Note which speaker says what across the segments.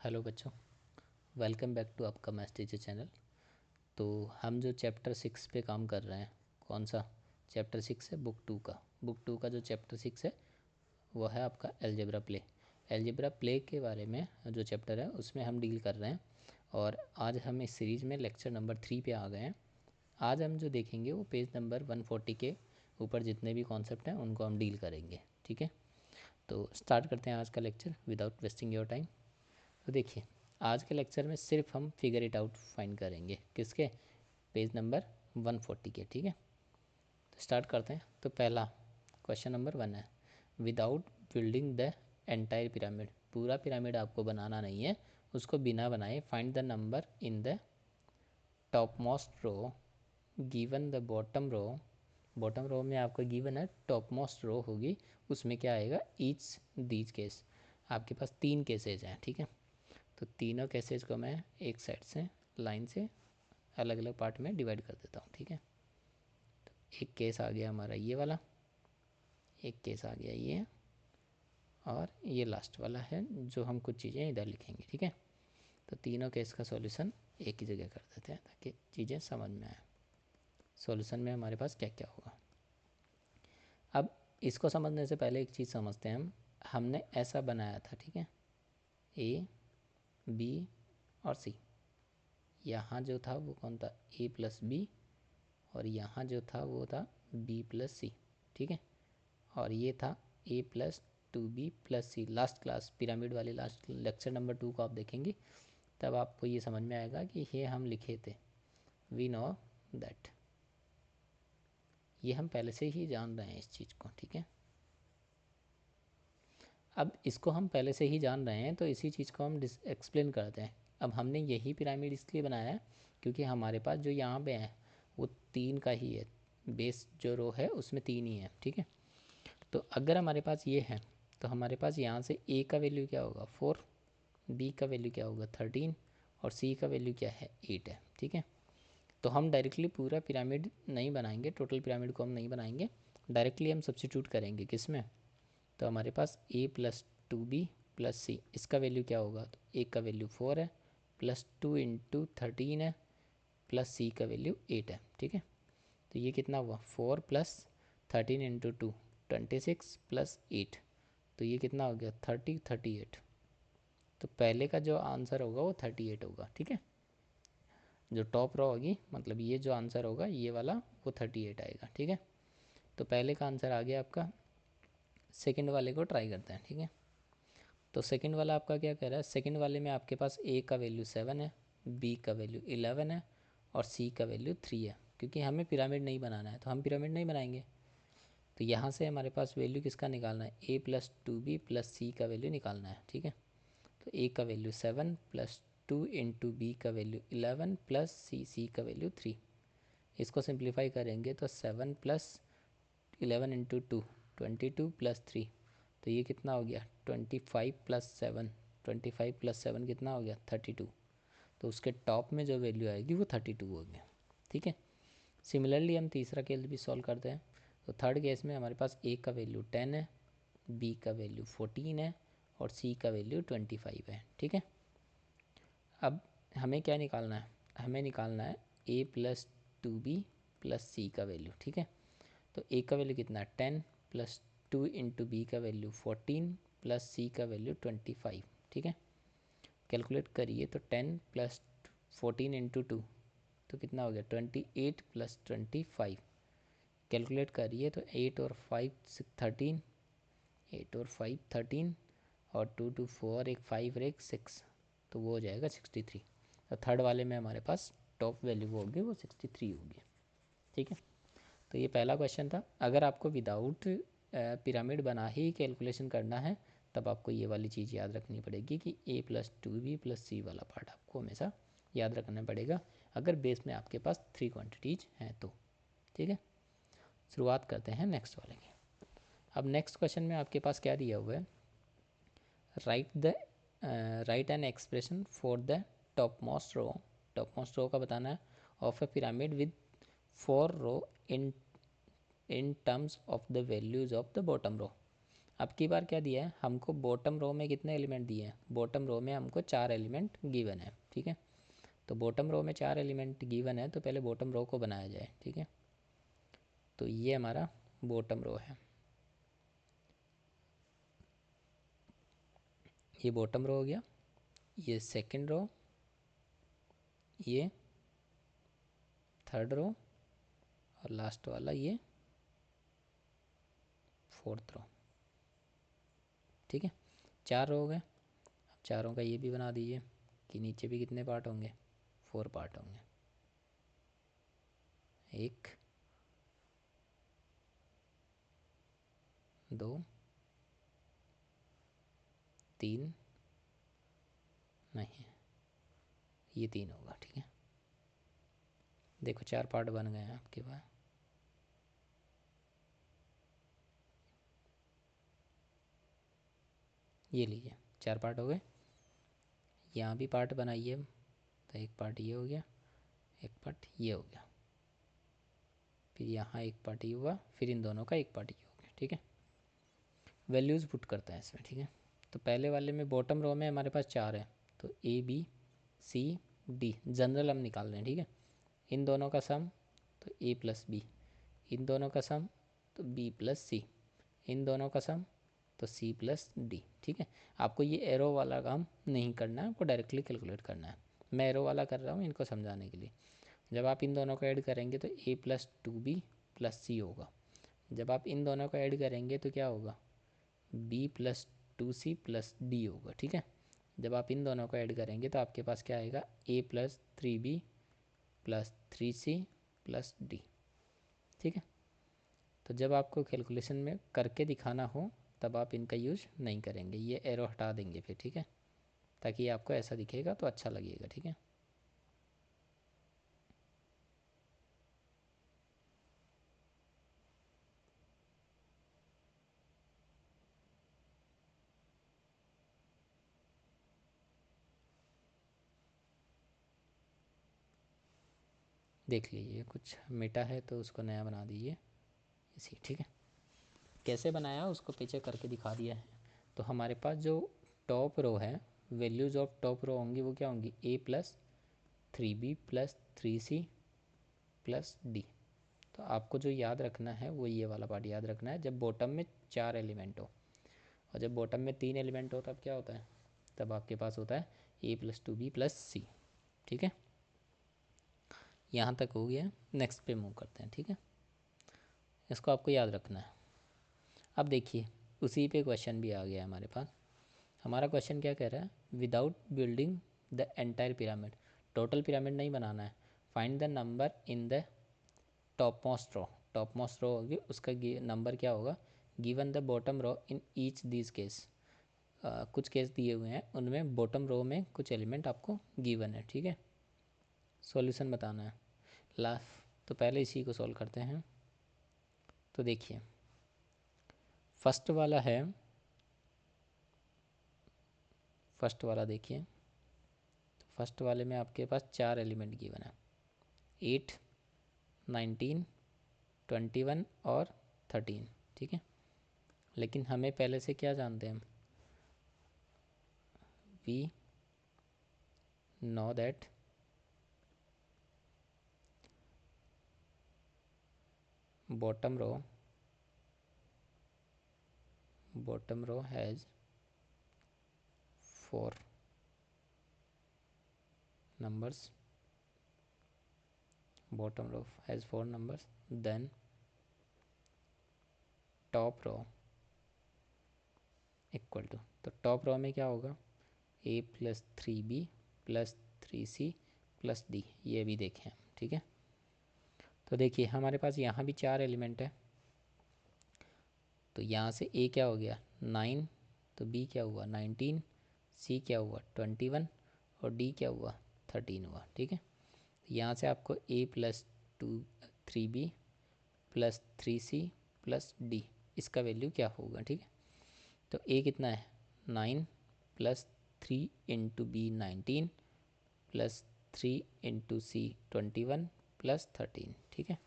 Speaker 1: Hello बच्चों, welcome back to आपका math teacher channel. तो हम जो चैप्टर 6 पे काम कर रहे हैं, कौन सा चैप्टर 6 है? बुक 2 का जो चैप्टर 6 है वो है आपका एलजेब्रा प्ले के बारे में जो चैप्टर है उसमें हम डील कर रहे हैं। और आज हम इस सीरीज़ में लेक्चर नंबर 3 पे आ गए हैं। आज हम जो देखेंगे वो पेज नंबर 140 के ऊपर जितने भी कॉन्सेप्ट हैं उनको हम डील करेंगे। ठीक है, तो स्टार्ट करते हैं आज का lecture without wasting your time. तो देखिए, आज के लेक्चर में सिर्फ हम फिगर इट आउट फाइंड करेंगे, किसके? पेज नंबर 140 के। ठीक है, तो स्टार्ट करते हैं। तो पहला क्वेश्चन नंबर 1 है, without building the entire pyramid. पूरा पिरामिड आपको बनाना नहीं है, उसको बिना बनाए find the number in the top most row given the bottom row में आपको गिवन है टॉप मोस्ट रो होगी, उसमें क्या आएगा? Each these case. आपके पास 3 केसेज हैं। ठीक है, तो तीनों केसेज को मैं एक साइड से लाइन से अलग अलग पार्ट में डिवाइड कर देता हूँ। ठीक है, तो एक केस आ गया हमारा ये वाला, एक केस आ गया ये, और ये लास्ट वाला है जो हम कुछ चीज़ें इधर लिखेंगे। ठीक है, तो तीनों केस का सॉल्यूशन एक ही जगह कर देते हैं ताकि चीज़ें समझ में आए। सॉल्यूशन में हमारे पास क्या क्या होगा, अब इसको समझने से पहले एक चीज़ समझते हैं हमने ऐसा बनाया था। ठीक है, ए बी और सी। यहाँ जो था वो कौन था? ए प्लस बी, और यहाँ जो था वो था बी प्लस सी। ठीक है, और ये था ए प्लस 2b प्लस सी। लास्ट क्लास पिरामिड वाले लास्ट लेक्चर नंबर 2 को आप देखेंगे तब आपको ये समझ में आएगा कि ये हम लिखे थे। वी नो दैट, ये हम पहले से ही जान रहे हैं इस चीज़ को। ठीक है, अब इसको हम पहले से ही जान रहे हैं तो इसी चीज़ को हम एक्सप्लेन करते हैं। अब हमने यही पिरामिड इसलिए बनाया है क्योंकि हमारे पास जो यहाँ पे है वो 3 का ही है, बेस जो रो है उसमें 3 ही है। ठीक है, तो अगर हमारे पास ये है तो हमारे पास यहाँ से ए का वैल्यू क्या होगा? 4, बी का वैल्यू क्या होगा? 13, और सी का वैल्यू क्या है? 8 है। ठीक है, तो हम डायरेक्टली पूरा पिरामिड नहीं बनाएंगे, टोटल पिरामिड को हम नहीं बनाएंगे, डायरेक्टली हम सब्स्टिट्यूट करेंगे किस में? तो हमारे पास ए प्लस 2b प्लस सी, इसका वैल्यू क्या होगा? तो ए का वैल्यू 4 है, प्लस 2 इंटू 13 है, प्लस सी का वैल्यू 8 है। ठीक है, तो ये कितना हुआ? 4 प्लस 13 इंटू 2 26 प्लस 8, तो ये कितना हो गया? 38। तो पहले का जो आंसर होगा वो 38 होगा। ठीक है, जो टॉप रो होगी, मतलब ये जो आंसर होगा ये वाला, वो 38 आएगा। ठीक है, तो पहले का आंसर आ गया आपका। सेकंड वाले को ट्राई करते हैं। ठीक है, तो सेकंड वाला आपका क्या कह रहा है? सेकंड वाले में आपके पास ए का वैल्यू 7 है, बी का वैल्यू 11 है, और सी का वैल्यू 3 है। क्योंकि हमें पिरामिड नहीं बनाना है तो हम पिरामिड नहीं बनाएंगे। तो यहाँ से हमारे पास वैल्यू किसका निकालना है? ए प्लस 2b प्लस सी का वैल्यू निकालना है। ठीक है, तो ए का वैल्यू 7 प्लस 2 इंटू बी का वैल्यू 11 प्लस सी का वैल्यू 3। इसको सिंप्लीफाई करेंगे तो 7 प्लस 11 इंटू 2 22 प्लस 3, तो ये कितना हो गया? 25 प्लस 7, 25 प्लस 7 कितना हो गया? 32। तो उसके टॉप में जो वैल्यू आएगी वो 32 हो गया। ठीक है, सिमिलरली हम तीसरा केस भी सॉल्व करते हैं। तो थर्ड केस में हमारे पास ए का वैल्यू 10 है, बी का वैल्यू 14 है, और सी का वैल्यू 25 है। ठीक है, अब हमें क्या निकालना है? हमें निकालना है ए प्लस 2b प्लस सी का वैल्यू। ठीक है, तो ए का वैल्यू कितना है? 10 प्लस 2 इंटू बी का वैल्यू 14 प्लस सी का वैल्यू 25। ठीक है, कैलकुलेट करिए तो 10 प्लस 14 इंटू 2 तो कितना हो गया? 28 प्लस 25। कैलकुलेट करिए तो 8 और 5 13, 8 और 5 13, और 2 2 4, एक 5 और एक 6, तो वो हो जाएगा 63। तो थर्ड वाले में हमारे पास टॉप वैल्यू वो होगी वो 63 होगी। ठीक है, तो ये पहला क्वेश्चन था। अगर आपको विदाउट पिरामिड बना ही कैलकुलेशन करना है तब आपको ये वाली चीज़ याद रखनी पड़ेगी कि ए प्लस 2b प्लस सी वाला पार्ट आपको हमेशा याद रखना पड़ेगा, अगर बेस में आपके पास 3 क्वांटिटीज हैं तो। ठीक है, शुरुआत करते हैं नेक्स्ट वाले की। अब नेक्स्ट क्वेश्चन में आपके पास क्या दिया हुआ है? Write an expression for the top most row का बताना है of a pyramid with 4 row in terms of the values of the bottom row. अब की बार क्या दिया है हमको, बॉटम रो में कितने एलिमेंट दिए हैं, बॉटम रो में हमको 4 एलिमेंट गिवन है, ठीक है। तो बॉटम रो में 4 एलिमेंट गिवन है, तो पहले बॉटम रो को बनाया जाए, ठीक है। तो ये हमारा बॉटम रो है, ये बॉटम रो हो गया, ये सेकंड रो, ये थर्ड रो, और लास्ट वाला ये फोर्थ रो, ठीक है। 4 रो हो गए। अब चारों का ये भी बना दीजिए कि नीचे भी कितने पार्ट होंगे, 4 पार्ट होंगे, 1 2 3, नहीं ये 3 होगा, ठीक है। देखो 4 पार्ट बन गए हैं आपके पास, ये लीजिए 4 पार्ट हो गए। यहाँ भी पार्ट बनाइए, तो एक पार्ट ये हो गया, एक पार्ट ये हो गया, फिर यहाँ एक पार्ट ये हुआ, फिर इन दोनों का एक पार्ट ये हो गया, ठीक है। वैल्यूज़ पुट करते हैं इसमें, ठीक है। तो पहले वाले में बॉटम रो में हमारे पास 4 है, तो a b c d general हम निकाल रहे हैं, ठीक है। इन दोनों का सम तो ए प्लस बी, इन दोनों का सम तो बी प्लस सी, इन दोनों का सम तो सी प्लस डी, ठीक है। आपको ये एरो वाला काम नहीं करना है, आपको डायरेक्टली कैलकुलेट करना है। मैं एरो वाला कर रहा हूँ इनको समझाने के लिए। जब आप इन दोनों को ऐड करेंगे तो ए प्लस 2b प्लस सी होगा। जब आप इन दोनों को ऐड करेंगे तो क्या होगा, B plus 2c plus D होगा, ठीक है। जब आप इन दोनों को ऐड करेंगे तो आपके पास क्या आएगा, A plus 3b plus 3c plus D, ठीक है। तो जब आपको कैलकुलेशन में करके दिखाना हो तब आप इनका यूज नहीं करेंगे, ये एरो हटा देंगे फिर, ठीक है, ताकि आपको ऐसा दिखेगा तो अच्छा लगेगा, ठीक है। देख लीजिए कुछ मिटा है तो उसको नया बना दीजिए इसी, ठीक है। कैसे बनाया उसको पीछे करके दिखा दिया है। तो हमारे पास जो टॉप रो है, वैल्यूज़ ऑफ टॉप रो होंगी वो क्या होंगी, A plus 3b plus 3c plus D. तो आपको जो याद रखना है वो ये वाला पार्ट याद रखना है, जब बॉटम में 4 एलिमेंट हो, और जब बॉटम में 3 एलिमेंट हो तब क्या होता है, तब आपके पास होता है ए प्लस 2b प्लस सी, ठीक है। यहाँ तक हो गया, नेक्स्ट पे मूव करते हैं, ठीक है। इसको आपको याद रखना है। अब देखिए उसी पे क्वेश्चन भी आ गया हमारे पास। हमारा क्वेश्चन क्या कह रहा है, without building the entire pyramid, total pyramid नहीं बनाना है, find the number in the top most row. Top most row होगी उसका नंबर क्या होगा, given the bottom row in each these case. कुछ केस दिए हुए हैं उनमें बॉटम रो में कुछ एलिमेंट आपको गिवन है, ठीक है। सॉल्यूशन बताना है लास्ट, तो पहले इसी को सॉल्व करते हैं। तो देखिए फर्स्ट वाला है, फर्स्ट वाला देखिए, तो फर्स्ट वाले में आपके पास 4 एलिमेंट गिवन है, 8 19 21 और 13, ठीक है। लेकिन हमें पहले से क्या जानते हैं, we know that bottom row has 4 numbers, bottom row has 4 numbers, then top row equal to, तो टॉप रो में क्या होगा, A plus 3b plus 3c plus D, ये भी देखें, ठीक है। तो देखिए हमारे पास यहाँ भी 4 एलिमेंट है, तो यहाँ से ए क्या हो गया 9, तो बी क्या हुआ 19, सी क्या हुआ 21 और डी क्या हुआ 13 हुआ, ठीक है। यहाँ से आपको A plus 3b plus 3c plus D, इसका वैल्यू क्या होगा, ठीक है। तो ए कितना है 9 plus 3 into B 19 plus 3 into C 21 plus 13, ठीक है।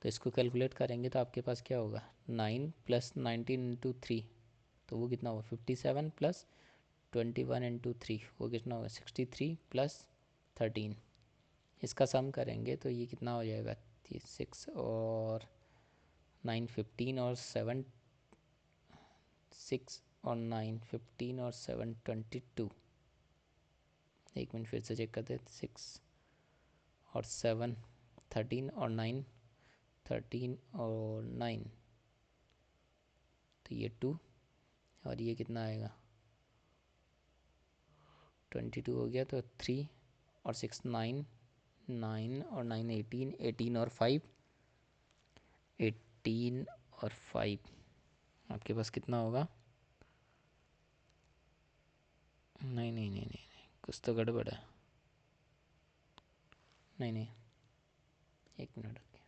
Speaker 1: तो इसको कैलकुलेट करेंगे तो आपके पास क्या होगा, 9 + 19 इंटू 3, तो वो कितना होगा 57 + 21 इंटू 3, वो कितना होगा 63 + 13। इसका सम करेंगे तो ये कितना हो जाएगा, 6 और 9 15 और 7, 6 और 9 15 और 7 22। एक मिनट फिर से चेक करते हैं, 6 और 7 13 और 9 13 और 9, तो ये 2 और ये कितना आएगा 22 हो गया, तो 3 और 6 9, 9 और 9 18, 18 और 5 18 और 5 आपके पास कितना होगा, नहीं नहीं नहीं नहीं, कुछ तो गड़बड़ है, नहीं नहीं, एक मिनट रुकिए,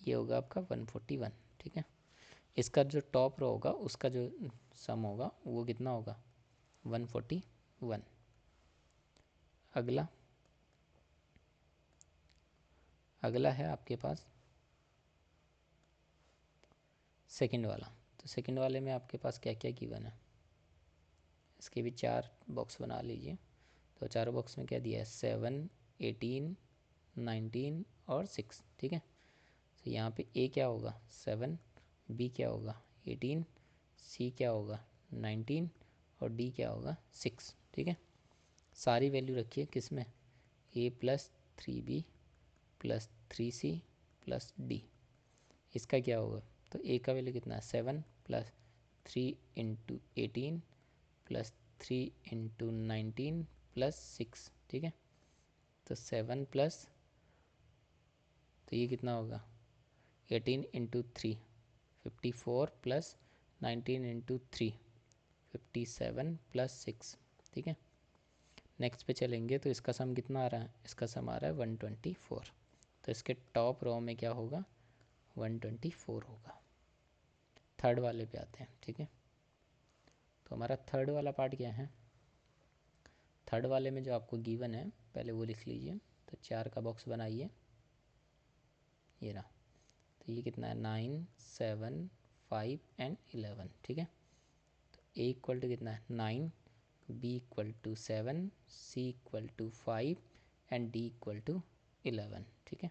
Speaker 1: ये होगा आपका 141, ठीक है। इसका जो टॉप रो होगा उसका जो सम होगा वो कितना होगा 141। अगला अगला है आपके पास सेकंड वाला। तो सेकंड वाले में आपके पास क्या क्या गिवन है, इसके भी 4 बॉक्स बना लीजिए। तो चारों बॉक्स में क्या दिया है, 7 18 19 और 6, ठीक है। तो यहाँ पे ए क्या होगा 7, बी क्या होगा 18, सी क्या होगा 19 और डी क्या होगा 6, ठीक है। सारी वैल्यू रखिए किस में, ए + 3b + 3c + d। इसका क्या होगा, तो ए का वैल्यू कितना है 7 + 3 इंटू 18 + 3 इंटू 19 + 6, ठीक है। तो 7 प्लस, तो ये कितना होगा 18 इंटू 3 54 + 19 इंटू 3 57 + 6, ठीक है। नेक्स्ट पे चलेंगे तो इसका सम कितना आ रहा है, इसका सम आ रहा है 124। तो इसके टॉप रो में क्या होगा 124 होगा। थर्ड वाले पे आते हैं, ठीक है। तो हमारा थर्ड वाला पार्ट क्या है, थर्ड वाले में जो आपको गिवन है पहले वो लिख लीजिए। तो 4 का बॉक्स बनाइए, ये रहा। तो ये कितना है 9 7 5 एंड 11, ठीक है। तो ए इक्वल टू कितना है 9, b equal to 7, c equal to 5 and d equal to 11, ठीक है।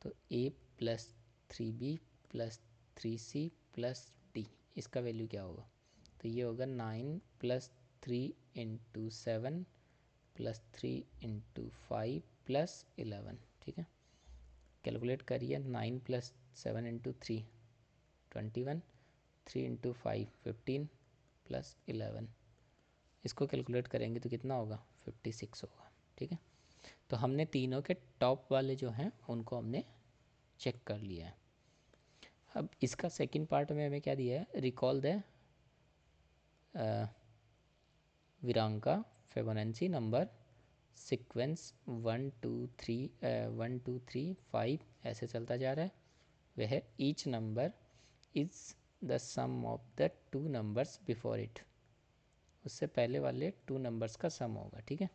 Speaker 1: तो ए + 3b + 3c + d, इसका वैल्यू क्या होगा, तो ये होगा 9 + 3 इंटू 7 + 3 इंटू 5 + 11, ठीक है। कैलकुलेट करिए, 9 + 7 इंटू 3 21, 3 इंटू 5 15 + 11, इसको कैलकुलेट करेंगे तो कितना होगा 56 होगा, ठीक है। तो हमने तीनों के टॉप वाले जो हैं उनको हमने चेक कर लिया है। अब इसका सेकंड पार्ट में हमें क्या दिया है, recall the Virahanka Fibonacci number sequence 1 2 3 1 2 3 5 ऐसे चलता जा रहा है। वह each number is the sum of the 2 numbers before it, उससे पहले वाले 2 नंबर्स का सम होगा, ठीक है।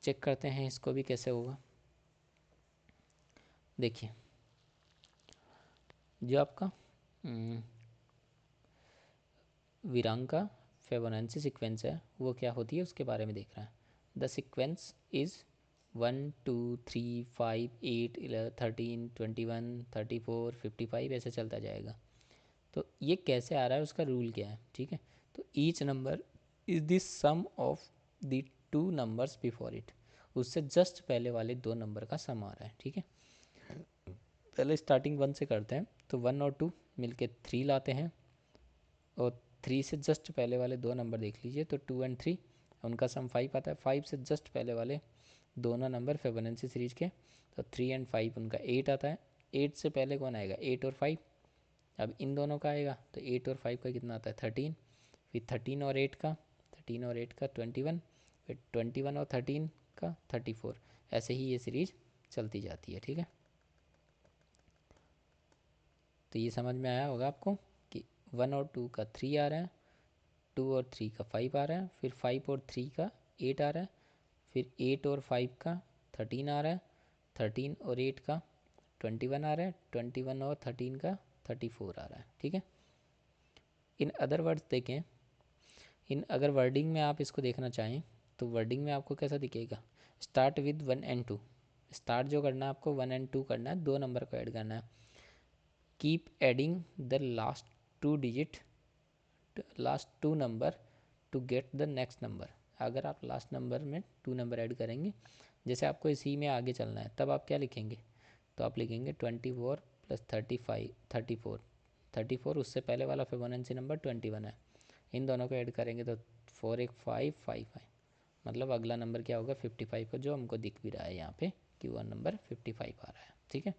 Speaker 1: चेक करते हैं इसको भी कैसे होगा। देखिए जो आपका विरांका फिबोनाची सीक्वेंस है वो क्या होती है उसके बारे में देख रहा है। द सीक्वेंस इज़ 1 2 3 5 8 11 13 21 34 55 ऐसे चलता जाएगा। तो ये कैसे आ रहा है उसका रूल क्या है, ठीक है। तो each number is the sum of the 2 numbers before it, उससे जस्ट पहले वाले 2 नंबर का सम आ रहा है, ठीक है। पहले स्टार्टिंग 1 से करते हैं। तो 1 और 2 मिलके 3 लाते हैं, और 3 से जस्ट पहले वाले 2 नंबर देख लीजिए, तो 2 एंड 3 उनका सम 5 आता है। 5 से जस्ट पहले वाले दोनों नंबर फिबोनाची सीरीज के, तो 3 एंड 5 उनका 8 आता है। 8 से पहले कौन आएगा 8 और 5, अब इन दोनों का आएगा तो 8 और 5 का कितना आता है 13, फिर 13 और 8 का 21, फिर 21 और 13 का 34, ऐसे ही ये सीरीज चलती जाती है, ठीक है। तो ये समझ में आया होगा आपको कि 1 और 2 का 3 आ रहा है, 2 और 3 का 5 आ रहा है, फिर 5 और 3 का 8 आ रहा है, फिर 8 और 5 का 13 आ रहा है, 13 और 8 का 21 आ रहा है, 21 और 13 का 34 आ रहा है, ठीक है। इन अदर वर्ड्स देखें, इन अगर वर्डिंग में आप इसको देखना चाहें तो वर्डिंग में आपको कैसा दिखेगा, स्टार्ट विद 1 एंड 2, स्टार्ट जो करना है आपको 1 एंड 2 करना है, 2 नंबर को ऐड करना है। Keep adding the last 2 digit, last 2 number to get the next number. अगर आप लास्ट नंबर में 2 नंबर ऐड करेंगे, जैसे आपको इसी में आगे चलना है, तब आप क्या लिखेंगे, तो आप लिखेंगे 24 प्लस 35 34, 34 उससे पहले वाला फिबोनाची नंबर 21 है, इन दोनों को ऐड करेंगे तो 4 1 5 5 5, मतलब अगला नंबर क्या होगा 55 का, जो हमको दिख भी रहा है यहाँ पे कि वह नंबर 55 आ रहा है, ठीक है।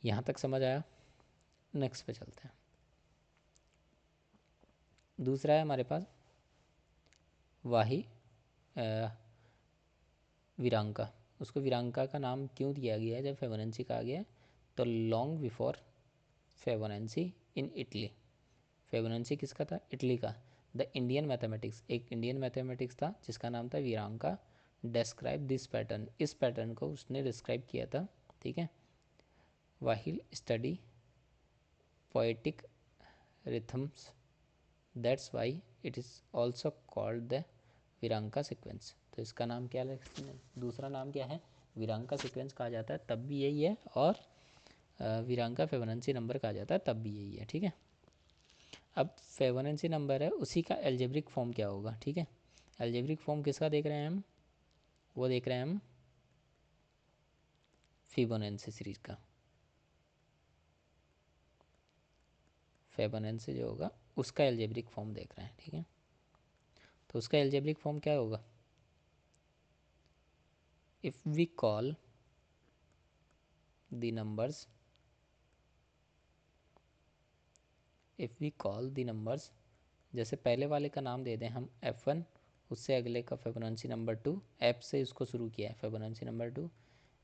Speaker 1: यहाँ तक समझ आया। नेक्स्ट पे चलते हैं। दूसरा है हमारे पास वाही विरांका। उसको विरांका का नाम क्यों दिया गया है जब फिबोनाची कहा गया है, तो long before Fibonacci in Italy. Fibonacci किसका था, इटली का। द इंडियन मैथमेटिक्स, एक इंडियन मैथमेटिक्स था जिसका नाम था विरांका, डिस्क्राइब दिस पैटर्न, इस पैटर्न को उसने डिस्क्राइब किया था, ठीक है। While study poetic rhythms, that's why it is also called the Virahanka sequence. तो इसका नाम क्या है, दूसरा नाम क्या है, विरांका सीक्वेंस कहा जाता है, तब भी यही है, और विरांका फिबोनाची नंबर कहा जाता है, तब भी यही है, ठीक है। अब फिबोनाची नंबर है, उसी का एल्जेब्रिक फॉर्म क्या होगा, ठीक है। एल्जेब्रिक फॉर्म किसका देख रहे हैं हम, वो देख रहे हैं हम फिबोनाची सीरीज का। फिबोनाची जो होगा उसका एल्जेब्रिक फॉर्म देख रहे हैं, ठीक है। तो उसका एल्जेब्रिक फॉर्म क्या होगा, if we call the numbers, if we call the numbers, जैसे पहले वाले का नाम दे दें हम F1, उससे अगले का फिबोनाची नंबर 2, F से उसको शुरू किया है फिबोनाची नंबर 2,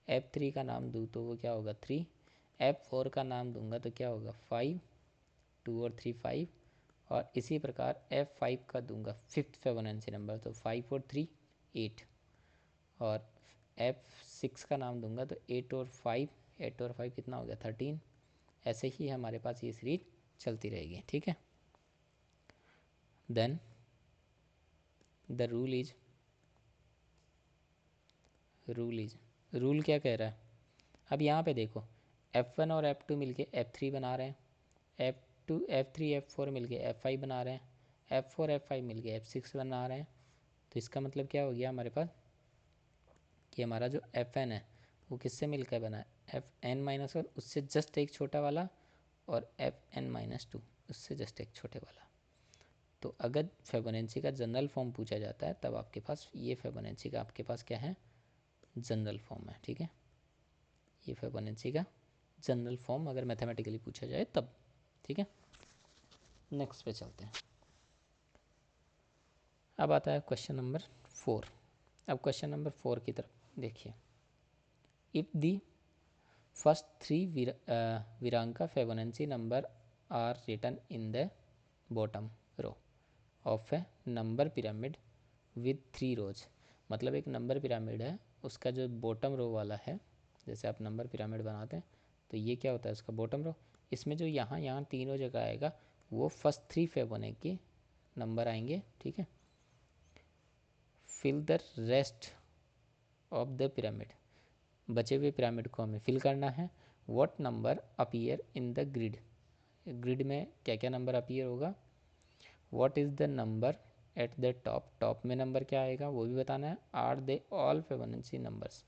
Speaker 1: F3 का नाम दूँ तो वो क्या होगा 3, F4 का नाम दूंगा तो क्या होगा 5, 2 और 3 5, और इसी प्रकार F5 का दूंगा फिफ्थ फिबोनाची नंबर, तो 5 और 3 8, और F6 का नाम दूंगा तो 8 और 5, 8 और 5 कितना हो गया 13। ऐसे ही हमारे पास ये सीरीज चलती रहेगी, ठीक है। Then the rule is, rule क्या कह रहा है, अब यहाँ पे देखो F1 और F2 मिलके F3 बना रहे हैं, F2 F3 F4 मिलके F5 बना रहे हैं, F4 F5 मिलके F6 बना रहे हैं। तो इसका मतलब क्या हो गया हमारे पास कि हमारा जो Fn है वो किससे मिलकर बना है, Fn-1 उससे जस्ट एक छोटा वाला, और Fn-2 उससे जस्ट एक छोटे वाला। तो अगर फिबोनाची का जनरल फॉर्म पूछा जाता है तब आपके पास ये फिबोनाची का आपके पास क्या है, जनरल फॉर्म है, ठीक है। ये फिबोनाची का जनरल फॉर्म अगर मैथमेटिकली पूछा जाए तब, ठीक है। नेक्स्ट पे चलते हैं। अब आता है क्वेश्चन नंबर 4। अब क्वेश्चन नंबर 4 की तरफ देखिए। If the first three Virahanka Fibonacci number are written in the bottom row of a number pyramid with 3 rows, मतलब एक नंबर पिरामिड है, उसका जो बॉटम रो वाला है, जैसे आप नंबर पिरामिड बनाते हैं तो ये क्या होता है उसका बॉटम रो, इसमें जो यहाँ यहाँ तीनों जगह आएगा वो फर्स्ट 3 फिबोनाची नंबर आएंगे, ठीक है। Fill the rest of the pyramid, बचे हुए पिरामिड को हमें फिल करना है। What number appear in the grid, grid में क्या क्या नंबर अपीयर होगा। What is the number at the top, top में नंबर क्या आएगा वो भी बताना है। Are they all Fibonacci numbers,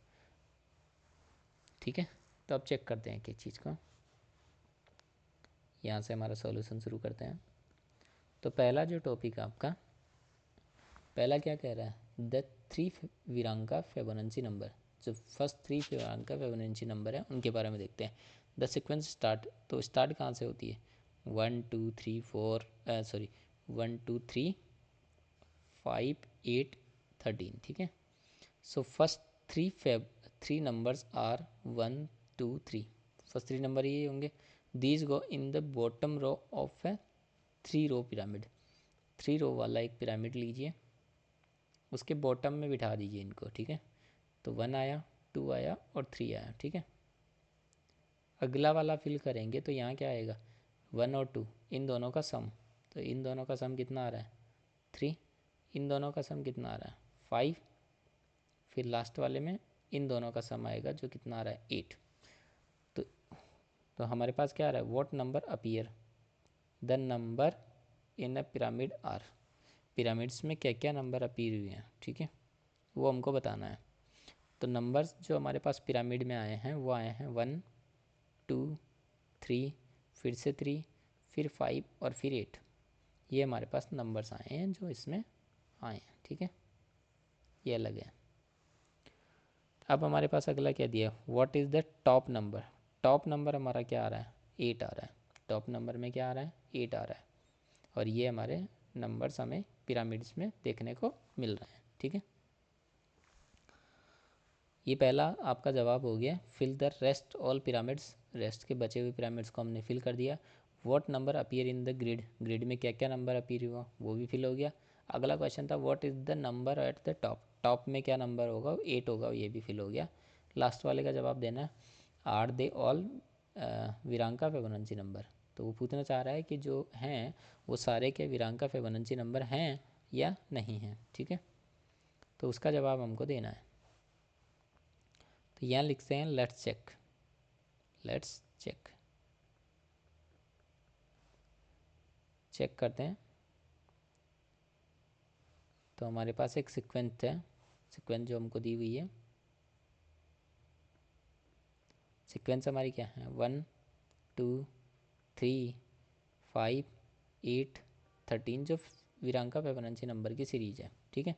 Speaker 1: ठीक है। तो अब चेक करते हैं किस चीज़ को, यहाँ से हमारा सॉल्यूशन शुरू करते हैं। तो पहला जो टॉपिक आपका, पहला क्या कह रहा है, द 3 विरांका फिबोनाची नंबर, जो फर्स्ट 3 विरांका फिबोनाची नंबर है उनके बारे में देखते हैं। द सीक्वेंस स्टार्ट, तो स्टार्ट कहाँ से होती है, 1 2 3 4 सॉरी 1 2 3 5 8 13, ठीक है। So first 3 numbers are 1 2 3, first 3 number ये होंगे। These go in the bottom row of a 3 row pyramid, 3 row वाला एक पिरामिड लीजिए, उसके बॉटम में बिठा दीजिए इनको, ठीक है। तो 1 आया, 2 आया और 3 आया, ठीक है। अगला वाला फिल करेंगे तो यहाँ क्या आएगा, 1 और 2 इन दोनों का सम, तो इन दोनों का सम कितना आ रहा है 3, इन दोनों का सम कितना आ रहा है 5, फिर लास्ट वाले में इन दोनों का सम आएगा जो कितना आ रहा है 8। तो हमारे पास क्या आ रहा है, what number appear the number in a pyramid are, pyramids में क्या क्या नंबर अपीयर हुए हैं, ठीक है, वो हमको बताना है। तो नंबर्स जो हमारे पास पिरामिड में आए हैं वो आए हैं 1 2 3, फिर से 3, फिर 5 और फिर 8, ये हमारे पास नंबर्स आए हैं जो इसमें आए हैं, ठीक है, ये अलग है। अब हमारे पास अगला क्या दिया, what is the top number, top number हमारा क्या आ रहा है 8 आ रहा है, टॉप नंबर में क्या आ रहा है 8 आ रहा है, और ये हमारे नंबर्स हमें पिरामिड्स में देखने को मिल रहे हैं, ठीक है। ये पहला आपका जवाब हो गया, fill the rest all pyramids, rest के बचे हुए पिरामिड्स को हमने फिल कर दिया। What number appear in the grid, grid में क्या क्या नंबर अपीयर हुआ वो भी फिल हो गया। अगला क्वेश्चन था what is the number at the top, top में क्या नंबर होगा 8 होगा, ये भी फिल हो गया। लास्ट वाले का जवाब देना है, are they all Virahanka Fibonacci number, तो वो पूछना चाह रहा है कि जो हैं वो सारे के विरांका फिबोनाची नंबर हैं या नहीं हैं, ठीक है, तो उसका जवाब हमको देना है। तो यहाँ लिखते हैं let's check, let's check, check करते हैं। तो हमारे पास एक सीक्वेंस है, सीक्वेंस जो हमको दी हुई है, सीक्वेंस हमारी क्या है 1 2 3 5 8 13, जो विरांका फिबोनाची नंबर की सीरीज है, ठीक है।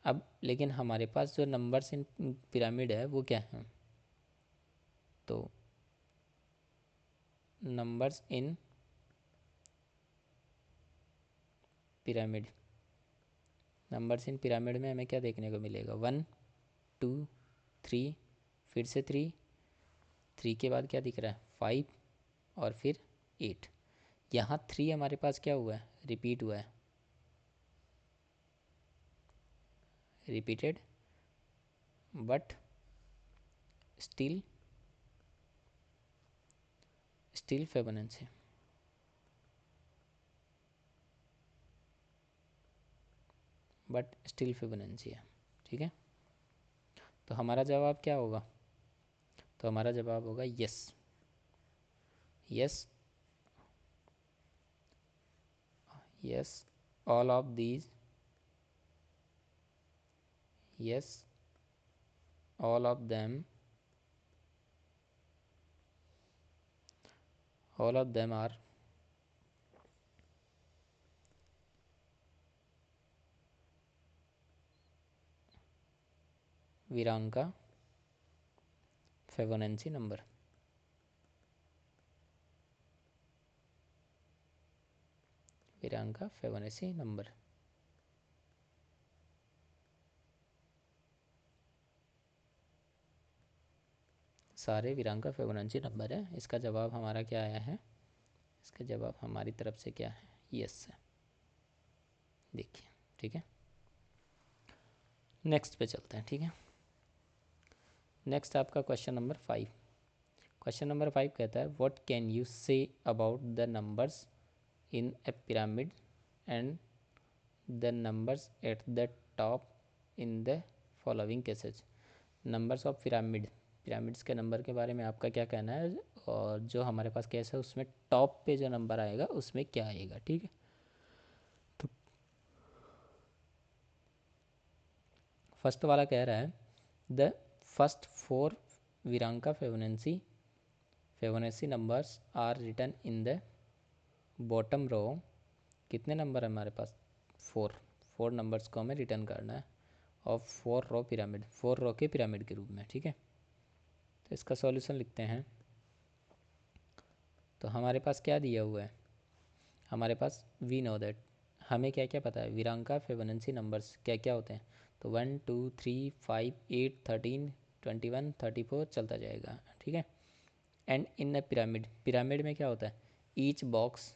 Speaker 1: अब लेकिन हमारे पास जो नंबर्स इन पिरामिड है वो क्या है, तो numbers in pyramid, numbers in pyramid में हमें क्या देखने को मिलेगा 1 2 3, फिर से 3, 3 के बाद क्या दिख रहा है 5 और फिर 8, यहाँ 3 हमारे पास क्या हुआ है रिपीट हुआ है, repeated but still still Fibonacci, but still Fibonacci है, ठीक है। तो हमारा जवाब क्या होगा, तो हमारा जवाब होगा yes, yes, yes all of these, yes all of them, all of them are Virahanka Fibonacci number, Virahanka Fibonacci number. सारे विरांका फिबोनाची नंबर है, इसका जवाब हमारा क्या आया है, इसका जवाब हमारी तरफ से क्या है यस है, देखिए, ठीक है। नेक्स्ट पे चलते हैं, ठीक है। नेक्स्ट आपका क्वेश्चन नंबर 5, क्वेश्चन नंबर 5 कहता है what can you say about the numbers in A pyramid and the numbers eight the top in the following cases, numbers of pyramid, pyramids के नंबर के बारे में आपका क्या कहना है, और जो हमारे पास केस है उसमें टॉप पे जो नंबर आएगा उसमें क्या आएगा, ठीक है। तो फर्स्ट वाला कह रहा है the first 4 Virahanka Fibonacci numbers are written in the bottom row, कितने नंबर है हमारे पास 4, 4 नंबर्स को हमें रिटर्न करना है, और 4 रो पिरामिड, 4 रो के पिरामिड के रूप में, ठीक है। तो इसका सॉल्यूशन लिखते हैं। तो हमारे पास क्या दिया हुआ है, हमारे पास वी नो दैट, हमें क्या क्या पता है विरांका फिबोनाची नंबर्स क्या क्या होते हैं, तो 1 2 3 5 8 13 21 34 चलता जाएगा, ठीक है। And in a pyramid, pyramid में क्या होता है ईच बॉक्स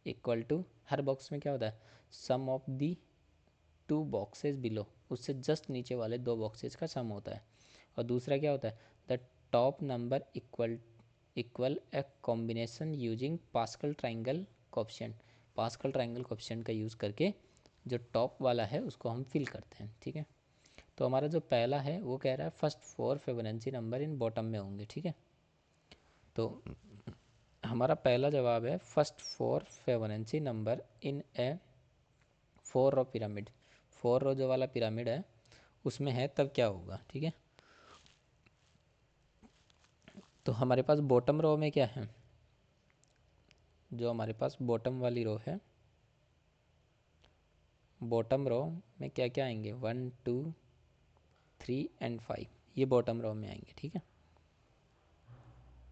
Speaker 1: इक्वल टू, हर बॉक्स में क्या होता है sum of the 2 boxes below, उससे जस्ट नीचे वाले 2 बॉक्सेस का सम होता है। और दूसरा क्या होता है the top number equal a combination using pascal triangle coefficient. Pascal triangle coefficient का यूज़ करके जो टॉप वाला है उसको हम फिल करते हैं। ठीक है, तो हमारा जो पहला है वो कह रहा है first 4 Fibonacci number in bottom में होंगे। ठीक है, तो हमारा पहला जवाब है first 4 Fibonacci number in a 4 row pyramid. 4 row जो वाला पिरामिड है उसमें है, तब क्या होगा। ठीक है, तो हमारे पास बॉटम रो में क्या है, जो हमारे पास बॉटम वाली रो है, बॉटम रो में क्या क्या आएंगे, 1 2 3 एंड 5, ये बॉटम रो में आएंगे। ठीक है,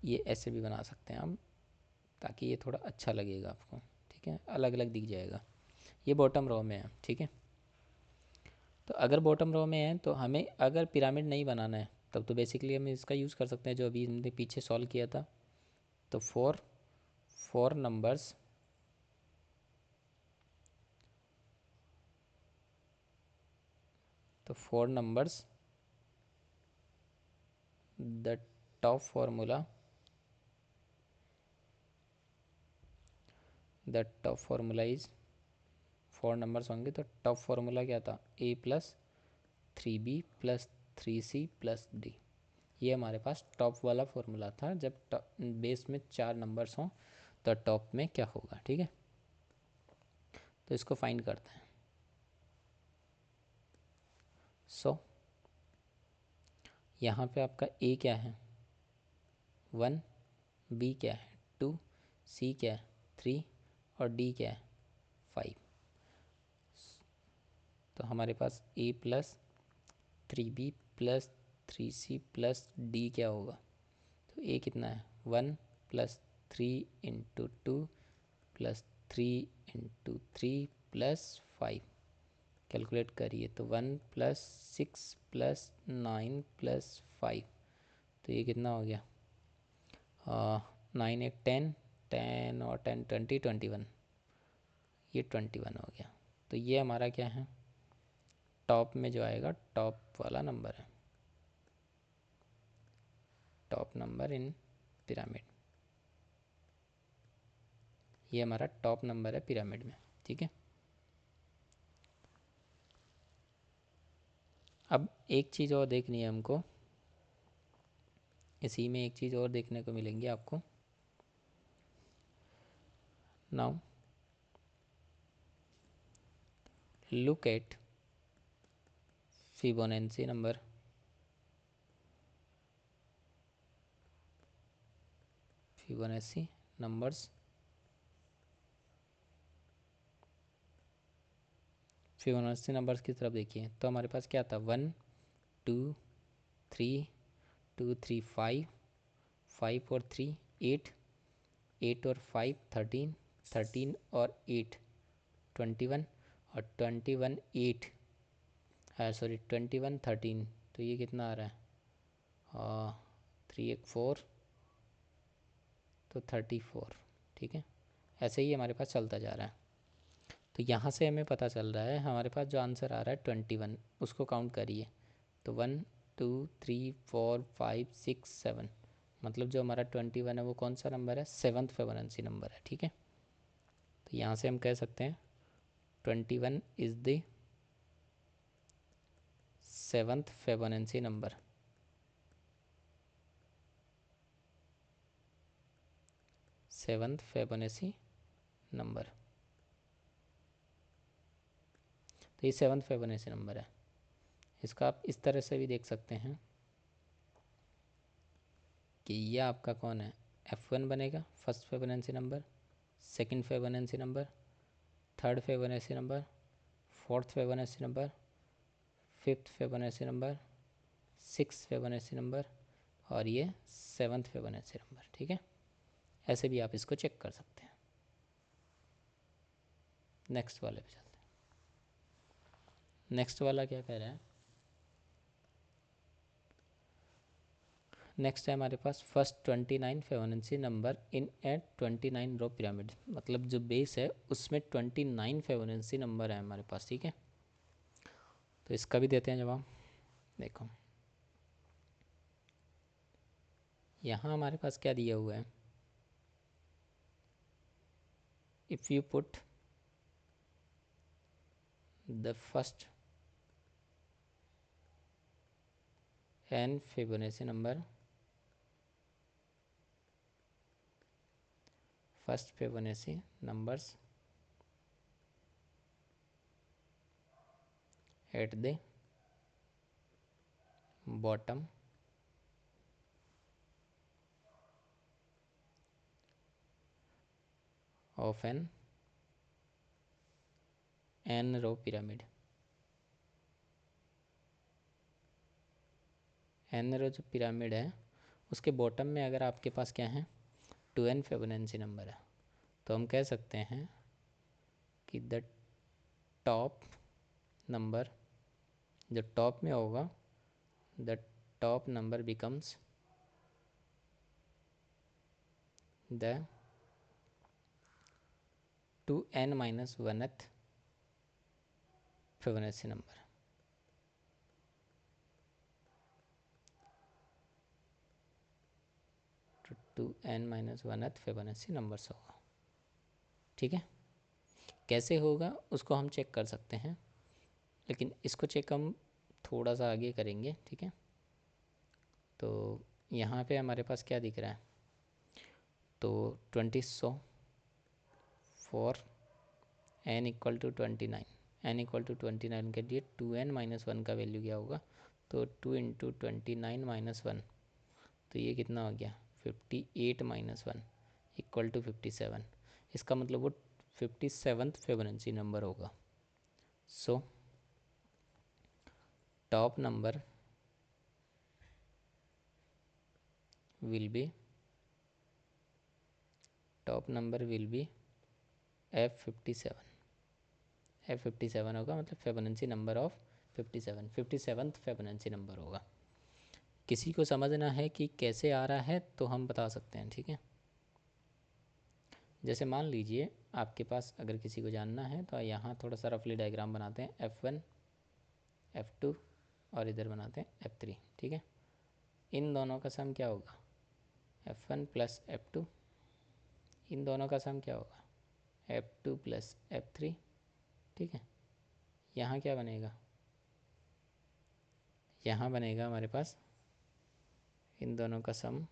Speaker 1: ये ऐसे भी बना सकते हैं हम ताकि ये थोड़ा अच्छा लगेगा आपको। ठीक है, अलग अलग दिख जाएगा। ये बॉटम रो में है। ठीक है, तो अगर बॉटम रो में है तो हमें अगर पिरामिड नहीं बनाना है तब तो बेसिकली हम इसका यूज़ कर सकते हैं जो अभी हमने पीछे सॉल्व किया था। तो फोर नंबर्स तो 4 numbers the top formula is 4 numbers होंगे तो टॉप फार्मूला क्या था, a plus 3b plus 3c plus d। ये हमारे पास टॉप वाला फार्मूला था। जब बेस में 4 नंबर्स हों तो टॉप में क्या होगा। ठीक है, तो इसको फाइंड करते हैं। सो यहाँ पे आपका a क्या है 1, b क्या है 2, c क्या है 3 और d क्या है 5। तो हमारे पास a plus 3b plus 3c plus d क्या होगा, तो a कितना है 1 plus 3 into 2 plus 3 into 3 plus 5। Calculate करिए तो 1 प्लस 6 प्लस 9 प्लस 5, तो ये कितना हो गया 9 एक 10, 10 और 10 20 21, ये 21 हो गया। तो ये हमारा क्या है, टॉप में जो आएगा टॉप वाला नंबर है, टॉप नंबर इन पिरामिड। ये हमारा टॉप नंबर है पिरामिड में। ठीक है, अब एक चीज़ और देखनी है हमको, इसी में एक चीज़ और देखने को मिलेंगी आपको। Now look at Fibonacci number. Fibonacci numbers, Fibonacci numbers की तरफ देखिए तो हमारे पास क्या था 1 2 3 2 3 5, 5 और 3 8, 8 और 5 13, 13 और 8 21 और 21 8 सॉरी 21 13, तो ये कितना आ रहा है 3 एक 4 तो 34। ठीक है, ऐसे ही हमारे पास चलता जा रहा है। तो यहाँ से हमें पता चल रहा है हमारे पास जो आंसर आ रहा है 21, उसको काउंट करिए तो 1 2 3 4 5 6 7, मतलब जो हमारा 21 है वो कौन सा नंबर है, 7th फिबोनाची नंबर है। ठीक है, तो यहाँ से हम कह सकते हैं 21 is the 7th Fibonacci number. 7th Fibonacci number, तो ये 7th फिबोनाची नंबर है। इसका आप इस तरह से भी देख सकते हैं कि ये आपका कौन है, F1 बनेगा first Fibonacci number, second Fibonacci number, third Fibonacci number, fourth Fibonacci number, fifth Fibonacci number, six Fibonacci number और ये 7th फिबोनाची नंबर। ठीक है, ऐसे भी आप इसको चेक कर सकते हैं। नेक्स्ट वाले पे चलते हैं। नेक्स्ट वाला क्या कह रहा है, नेक्स्ट है हमारे पास first 29 Fibonacci number in a 29 row pyramid, मतलब जो बेस है उसमें 29 फिबोनाची नंबर है हमारे पास। ठीक है, तो इसका भी देते हैं जवाब। देखो यहाँ हमारे पास क्या दिया हुआ है, if you put the first n Fibonacci number, first Fibonacci numbers at the bottom of an n row pyramid। n रो जो पिरामिड है उसके बॉटम में अगर आपके पास क्या है 2n फिबोनाची नंबर है, तो हम कह सकते हैं कि द टॉप नंबर जो टॉप में होगा, the top number becomes the 2n minus 1th Fibonacci number. तो 2n minus 1th Fibonacci numbers होगा। ठीक है, कैसे होगा उसको हम चेक कर सकते हैं, लेकिन इसको चेक हम थोड़ा सा आगे करेंगे। ठीक है, तो यहाँ पे हमारे पास क्या दिख रहा है, तो 20 for n equal to 29, n equal to 29 के लिए 2n माइनस 1 का वैल्यू क्या होगा, तो 2 इंटू 29 माइनस 1, तो ये कितना हो गया 58 माइनस 1 इक्वल टू 57। इसका मतलब वो 57th फिबोनाची नंबर होगा। So top number will be F57। F57 होगा, मतलब Fibonacci number of 57th Fibonacci number होगा। किसी को समझना है कि कैसे आ रहा है तो हम बता सकते हैं। ठीक है, जैसे मान लीजिए आपके पास अगर किसी को जानना है तो यहाँ थोड़ा सा रफली डायग्राम बनाते हैं, F1 F2 और इधर बनाते हैं F3। ठीक है, इन दोनों का सम क्या होगा F1 प्लस F2, इन दोनों का सम क्या होगा F2 प्लस F3। ठीक है, यहाँ क्या बनेगा, यहाँ बनेगा हमारे पास इन दोनों का सम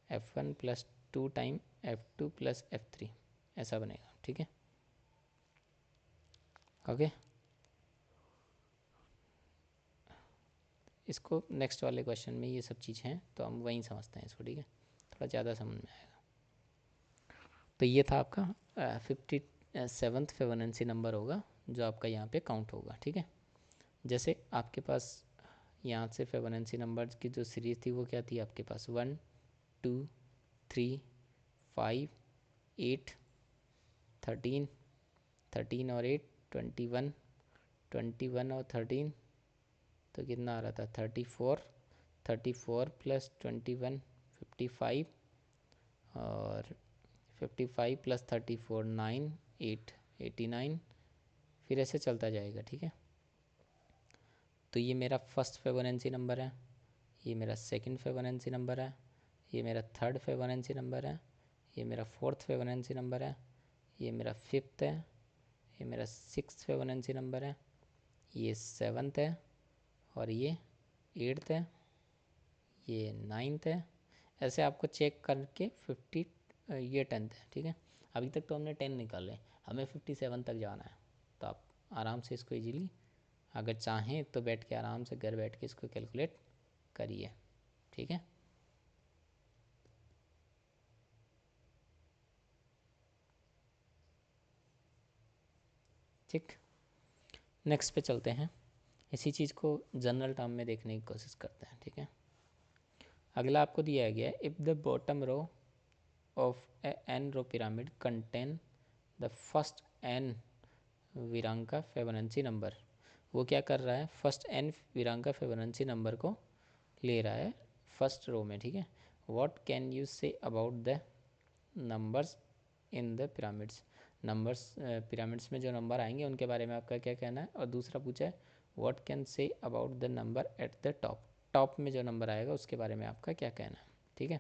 Speaker 1: F1 plus 2 time F2 plus F3, ऐसा बनेगा। ठीक है, ओके। इसको नेक्स्ट वाले क्वेश्चन में ये सब चीज़ हैं तो हम वहीं समझते हैं इसको। ठीक है, थोड़ा ज़्यादा समझ में आएगा। तो ये था आपका 57th फिबोनाची नंबर होगा जो आपका यहाँ पे काउंट होगा। ठीक है, जैसे आपके पास यहाँ से फिबोनाची नंबर्स की जो सीरीज़ थी वो क्या थी आपके पास 1 2 3 5 8 13 और 8 21 21 और 13, तो कितना आ रहा था 34 प्लस 21 55 और 55 प्लस 34 9 8 89, फिर ऐसे चलता जाएगा। ठीक है, तो ये मेरा फर्स्ट फिबोनाची नंबर है, ये मेरा सेकंड फिबोनाची नंबर है, ये मेरा थर्ड फिबोनाची नंबर है, ये मेरा फोर्थ फिबोनाची नंबर है, ये मेरा फिफ्थ है, ये मेरा सिक्स्थ फिबोनाची नंबर है, ये सेवन्थ है और ये एट्थ है, ये नाइन्थ है। ऐसे आपको चेक करके 50, ये 10th है। ठीक है, अभी तक तो हमने 10 निकाले, हमें 57 तक जाना है। तो आप आराम से इसको इजीली अगर चाहें तो बैठ के आराम से घर बैठ के इसको कैलकुलेट करिए। ठीक है, ठीक, नेक्स्ट पे चलते हैं। इसी चीज़ को जनरल टर्म में देखने की कोशिश करते हैं। ठीक है, अगला आपको दिया गया है if the bottom row of a n row pyramid contain the first n Virahanka Fibonacci number. वो क्या कर रहा है, first n Virahanka Fibonacci number को ले रहा है फर्स्ट रो में। ठीक है, what can you say about the numbers in the pyramids. Numbers pyramids में जो नंबर आएंगे उनके बारे में आपका क्या कहना है। और दूसरा पूछा है what can say about the number at the top. Top में जो नंबर आएगा उसके बारे में आपका क्या कहना है, ठीक है।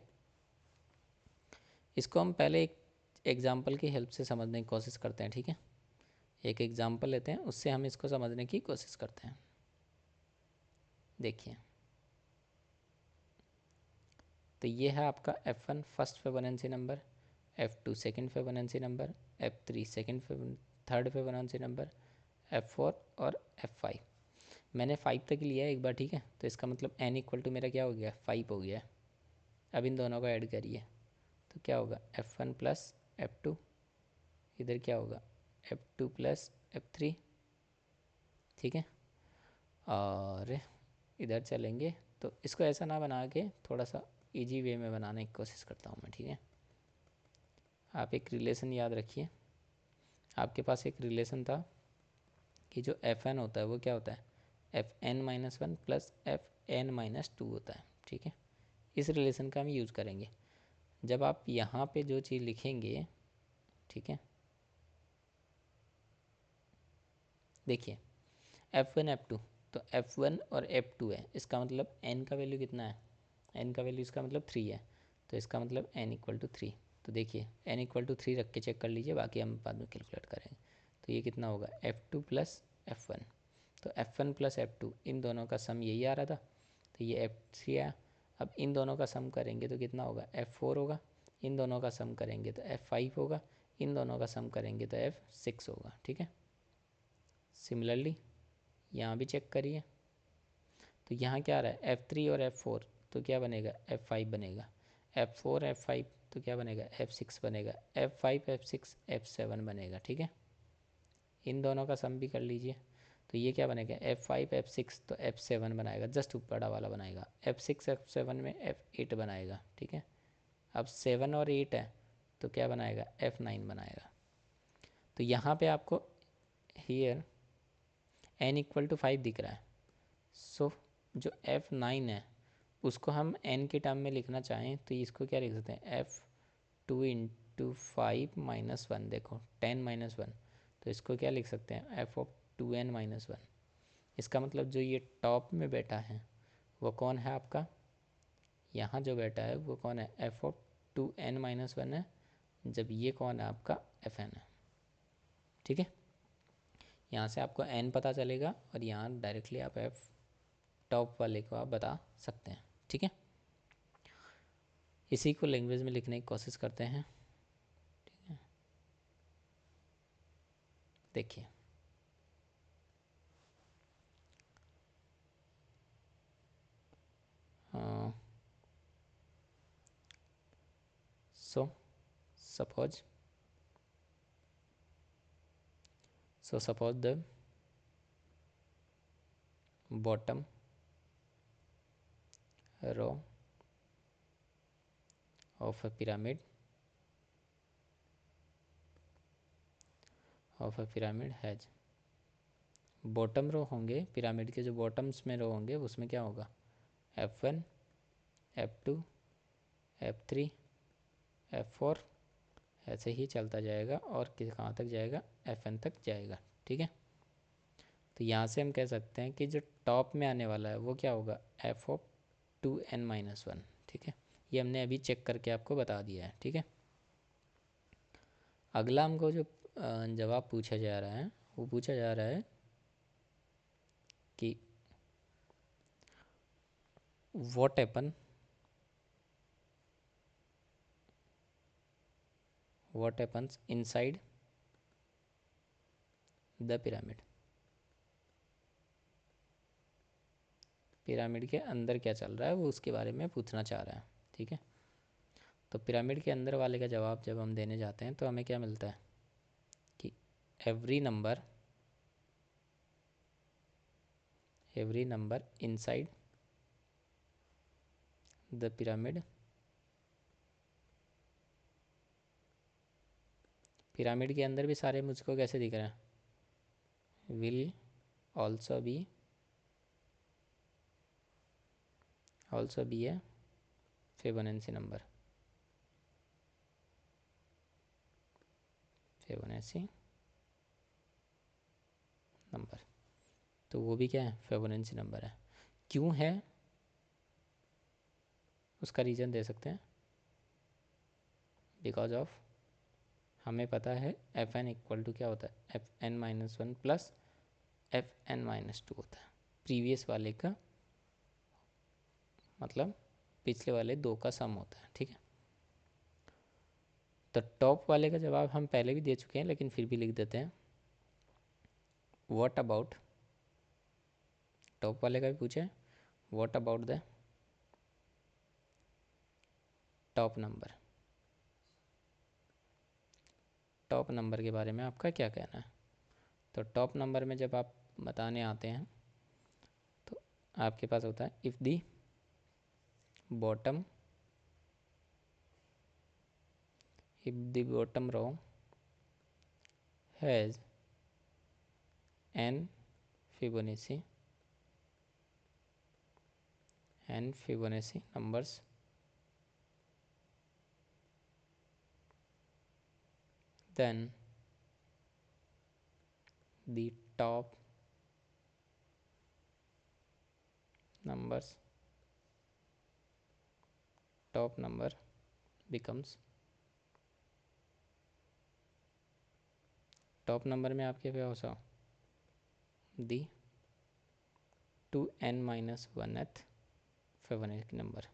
Speaker 1: इसको हम पहले एक एग्जाम्पल की हेल्प से समझने की कोशिश करते हैं, ठीक है। एक एग्जाम्पल लेते हैं, उससे हम इसको समझने की कोशिश करते हैं। देखिए, तो ये है आपका F1 first Fibonacci number, F2 second Fibonacci number, F3 third Fibonacci number, F4 और F5। मैंने 5 तक लिया है एक बार, ठीक है। तो इसका मतलब n इक्वल टू मेरा क्या हो गया, 5 हो गया। अब इन दोनों को ऐड करिए तो क्या होगा, F1 प्लस F2, इधर क्या होगा F2 प्लस F3, ठीक है। और इधर चलेंगे तो इसको ऐसा ना बना के थोड़ा सा इजी वे में बनाने की कोशिश करता हूँ मैं, ठीक है। आप एक रिलेशन याद रखिए, आपके पास एक रिलेशन था कि जो Fn होता है वो क्या होता है, Fn-1 प्लस Fn-2 होता है, ठीक है। इस रिलेशन का हम यूज़ करेंगे जब आप यहाँ पे जो चीज़ लिखेंगे, ठीक है। देखिए F1 F2, तो F1 और F2 है, इसका मतलब n का वैल्यू कितना है, n का वैल्यू इसका मतलब 3 है, तो इसका मतलब n इक्वल टू 3। तो देखिए n इक्वल टू 3 रख के चेक कर लीजिए, बाकी हम बाद में कैलकुलेट करेंगे। तो ये कितना होगा, F2 प्लस F1, तो F1 प्लस F2 इन दोनों का सम यही आ रहा था, तो ये F3 आया। अब इन दोनों का सम करेंगे तो कितना होगा, F4 होगा। इन दोनों का सम करेंगे तो F5 होगा। इन दोनों का सम करेंगे तो F6 होगा, ठीक है। सिमिलरली यहाँ भी चेक करिए, तो यहाँ क्या आ रहा है, F3 और F4, तो क्या बनेगा, F5 बनेगा। F4 F5 तो क्या बनेगा, F6 बनेगा। F5 F6 F7 बनेगा, ठीक है। इन दोनों का सम भी कर लीजिए, तो ये क्या बनेगा, F5 F6 तो F7 बनाएगा, जस्ट ऊपर वाला बनाएगा। F6 F7 में F8 बनाएगा, ठीक है। अब 7 और 8 है तो क्या बनाएगा, F9 बनाएगा। तो यहाँ पे आपको हियर n इक्वल टू 5 दिख रहा है, सो जो F9 है उसको हम n के टर्म में लिखना चाहें तो इसको क्या लिख सकते हैं, F2 इंटू 5-1, देखो 10-1, तो इसको क्या लिख सकते हैं, F(2n-1). इसका मतलब जो ये टॉप में बैठा है वो कौन है आपका, यहाँ जो बैठा है वो कौन है, F(2n-1) है, जब ये कौन है आपका, Fn है, ठीक है। यहाँ से आपको n पता चलेगा और यहाँ डायरेक्टली आप F टॉप वाले को आप बता सकते हैं, ठीक है। इसी को लैंग्वेज में लिखने की कोशिश करते हैं, ठीक है। देखिए so suppose the bottom row of a pyramid has, bottom row होंगे पिरामिड के, जो बॉटम्स में रो होंगे उसमें क्या होगा, F1 F2 F3 F4, ऐसे ही चलता जाएगा और कहाँ तक जाएगा, Fn तक जाएगा, ठीक है। तो यहाँ से हम कह सकते हैं कि जो टॉप में आने वाला है वो क्या होगा, F(2n-1), ठीक है। ये हमने अभी चेक करके आपको बता दिया है, ठीक है। अगला हमको जो जवाब पूछा जा रहा है वो पूछा जा रहा है कि what happens inside the pyramid, pyramid के अंदर क्या चल रहा है वो उसके बारे में पूछना चाह रहा है, ठीक है। तो पिरामिड के अंदर वाले का जवाब जब हम देने जाते हैं तो हमें क्या मिलता है कि every number inside the pyramid, pyramid के अंदर भी सारे मुझको कैसे दिख रहे हैं, will also be A Fibonacci number, तो वो भी क्या है, फिबोनाची नंबर है। क्यों है, उसका रीज़न दे सकते हैं, बिकॉज ऑफ हमें पता है एफ एन इक्वल टू क्या होता है, f n minus one plus f n minus two होता है। प्रीवियस वाले का मतलब पिछले वाले दो का सम होता है, ठीक है। तो टॉप वाले का जवाब हम पहले भी दे चुके हैं, लेकिन फिर भी लिख देते हैं। व्हाट अबाउट, टॉप वाले का भी पूछे, what about the top number, top number के बारे में आपका क्या कहना है। तो टॉप नंबर में जब आप बताने आते हैं तो आपके पास होता है if the bottom, if the bottom row has n Fibonacci numbers, then the top numbers, top number becomes, top number में आपके क्या होगा, the 2n minus one th Fibonacci number,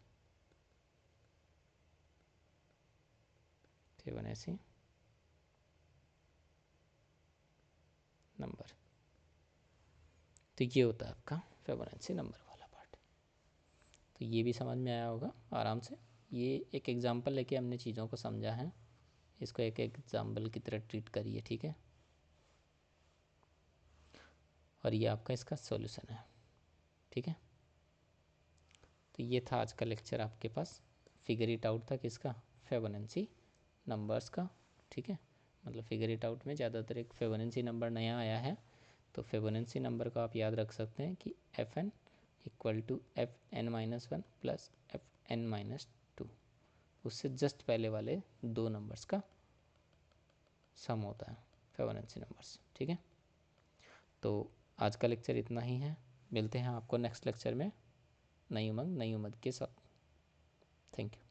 Speaker 1: Fibonacci number. तो ये होता है आपका फिबोनाची नंबर वाला पार्ट। तो ये भी समझ में आया होगा आराम से। ये एक एग्जांपल लेके हमने चीज़ों को समझा है, इसको एक एग्जांपल की तरह ट्रीट करिए, ठीक है। और ये आपका इसका सॉल्यूशन है, ठीक है। तो ये था आज का लेक्चर आपके पास, फिगर इट आउट था किसका, फिबोनाची नंबर्स का, ठीक है। मतलब फिगर इट आउट में ज़्यादातर एक फिबोनाची नंबर नया आया है, तो फिबोनाची नंबर को आप याद रख सकते हैं कि f n equal to f n minus one plus f n minus two, उससे जस्ट पहले वाले दो नंबर्स का सम होता है फिबोनाची नंबर्स, ठीक है। तो आज का लेक्चर इतना ही है, मिलते हैं आपको नेक्स्ट लेक्चर में नई उमंग नई उम्मीद के साथ। Thank you.